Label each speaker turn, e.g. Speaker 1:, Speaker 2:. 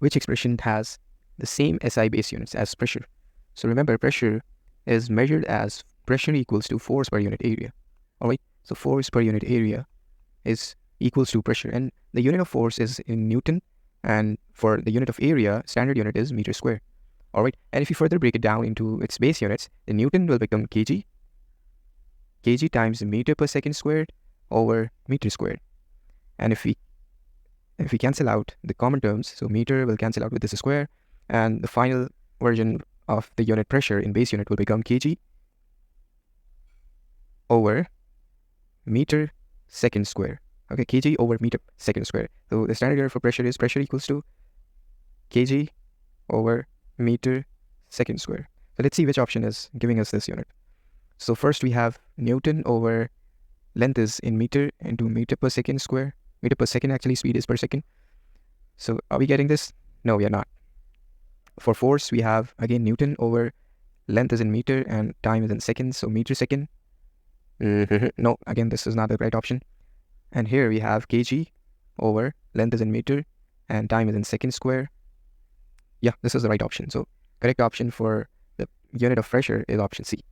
Speaker 1: which expression has the same SI base units as pressure. So remember, pressure is measured as pressure equals to force per unit area. Alright, so force per unit area is equals to pressure, and the unit of force is in Newton, and for the unit of area, standard unit is meter square. Alright, and if you further break it down into its base units, the Newton will become kg times meter per second squared over meter squared. And if we cancel out the common terms, so meter will cancel out with this square, and the final version of the unit pressure in base unit will become kg over meter second square. Okay, kg over meter second square. So the standard unit for pressure is pressure equals to kg over meter second square. So let's see which option is giving us this unit. So first we have Newton over length is in meter into meter per second square. Meter per second, actually speed is per second. So are we getting this? No, we are not. For force, we have again Newton over length is in meter and time is in seconds, so meter second. No, again, this is not the right option. And here we have kg over length is in meter and time is in second square. Yeah, this is the right option. So correct option for the unit of pressure is option C.